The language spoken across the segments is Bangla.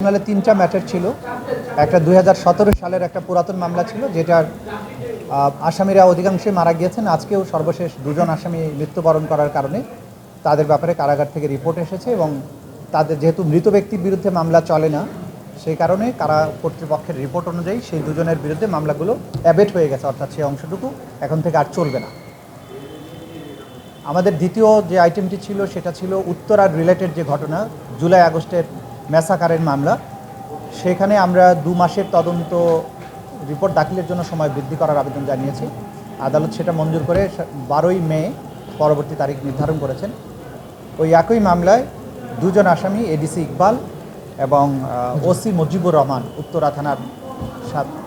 ট্রাইব্যুনালে 3টা ম্যাটার ছিল। একটা 2017 সালের একটা পুরাতন মামলা ছিল, যেটার আসামিরা অধিকাংশই মারা গিয়েছেন। আজকেও সর্বশেষ 2জন আসামি মৃত্যুবরণ করার কারণে তাদের ব্যাপারে কারাগার থেকে রিপোর্ট এসেছে এবং তাদের যেহেতু মৃত ব্যক্তির বিরুদ্ধে মামলা চলে না, সেই কারণে কারা কর্তৃপক্ষের রিপোর্ট অনুযায়ী সেই 2জনের বিরুদ্ধে মামলাগুলো অ্যাবেট হয়ে গেছে, অর্থাৎ সেই অংশটুকু এখন থেকে আর চলবে না। আমাদের দ্বিতীয় যে আইটেমটি ছিল সেটা ছিল উত্তরার রিলেটেড যে ঘটনা, জুলাই আগস্টের ম্যাসাকারের মামলা। সেখানে আমরা 2 মাসের তদন্ত রিপোর্ট দাখিলের জন্য সময় বৃদ্ধি করার আবেদন জানিয়েছি। আদালত সেটা মঞ্জুর করে 12ই মে পরবর্তী তারিখ নির্ধারণ করেছেন। ওই একই মামলায় 2জন আসামি এডিসি ইকবাল এবং ওসি মুজিবুর রহমান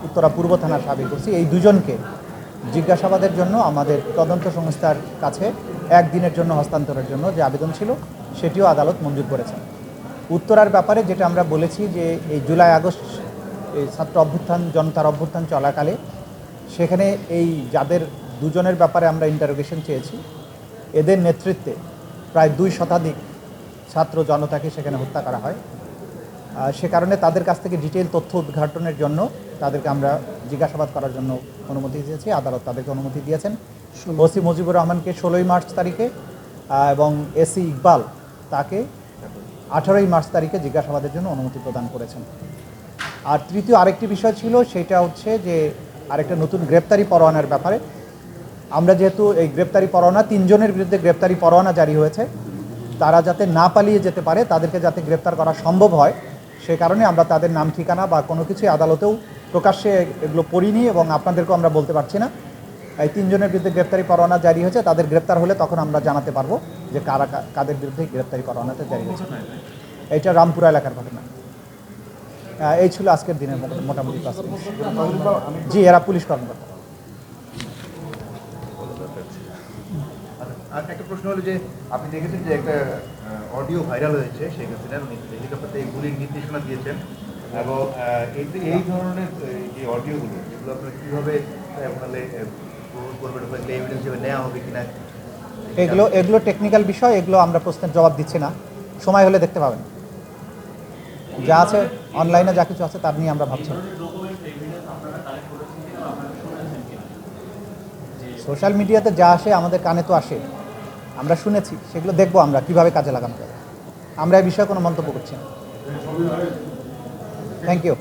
উত্তরা পূর্ব থানার সাবেক ওসি, এই 2জনকে জিজ্ঞাসাবাদের জন্য আমাদের তদন্ত সংস্থার কাছে 1 দিনের জন্য হস্তান্তরের জন্য যে আবেদন ছিল সেটিও আদালত মঞ্জুর করেছেন। উত্তরার ব্যাপারে যেটা আমরা বলেছি যে এই জুলাই আগস্ট এই ছাত্র অভ্যুত্থান, জনতার অভ্যুত্থান চলাকালে সেখানে এই যাদের 2জনের ব্যাপারে আমরা ইন্টারোগেশন চেয়েছি, এদের নেতৃত্বে প্রায় 2 শতাধিক ছাত্র জনতাকে সেখানে হত্যা করা হয়। সে কারণে তাদের কাছ থেকে ডিটেইল তথ্য উদ্ঘাটনের জন্য তাদেরকে আমরা জিজ্ঞাসাবাদ করার জন্য অনুমতি দিয়েছি। আদালত তাদেরকে অনুমতি দিয়েছেন। ওসি মুজিবুর রহমানকে 16ই মার্চ তারিখে এবং এসি ইকবাল তাকে 18ই মার্চ তারিখে জিজ্ঞাসাবাদের জন্য অনুমতি প্রদান করেছেন। আর তৃতীয় আরেকটি বিষয় ছিল, সেটা হচ্ছে যে আরেকটা নতুন গ্রেপ্তারি পরোয়ানার ব্যাপারে। আমরা যেহেতু এই গ্রেপ্তারি পরোয়ানা 3জনের বিরুদ্ধে গ্রেপ্তারি পরোয়ানা জারি হয়েছে, তারা যাতে না পালিয়ে যেতে পারে, তাদেরকে যাতে গ্রেপ্তার করা সম্ভব হয়, সে কারণে আমরা তাদের নাম ঠিকানা বা কোনো কিছুই আদালতেও প্রকাশ্যে এগুলো পড়িনি এবং আপনাদেরকেও আমরা বলতে পারছি না। এই 3জনের বিরুদ্ধে গ্রেপ্তারি পরোয়ানা জারি হয়েছে, তাদের গ্রেপ্তার হলে তখন আমরা জানাতে পারবো যে কাদের বিরুদ্ধে গ্রেপ্তারি পরোয়ানাটা জারি হয়েছে। এইটা রামপুরা এলাকার ঘটনা। এই ছিল আজকের দিনের মোটামুটি ক্লাস। জি, এরা পুলিশ কর্মকর্তা। আর একটা প্রশ্ন হলো যে আপনি দেখেছেন যে একটা অডিও ভাইরাল হয়েছে, শেখ হাসিনা হেলিকপ্টার থেকে গুলির নির্দেশনা দিয়েছেন এবং এই ধরনের যে অডিওগুলো, এগুলো আপনারা কীভাবে গ্রহণ করবেন, এভিডেন্স হিসেবে নেওয়া হবে কিনা? এগুলো টেকনিক্যাল বিষয়, এগুলো আমরা প্রশ্নের জবাব দিচ্ছি না। সময় হলে দেখতে পাবেন। যা আছে অনলাইনে, যা কিছু আছে তার নিয়ে আমরা ভাবছি। সোশ্যাল মিডিয়াতে যা আসে আমাদের কানে তো আসে, আমরা শুনেছি, সেগুলো দেখবো আমরা কিভাবে কাজে লাগানো যাবে। আমরা এই বিষয়ে কোনো মন্তব্য করছি না। Thank you.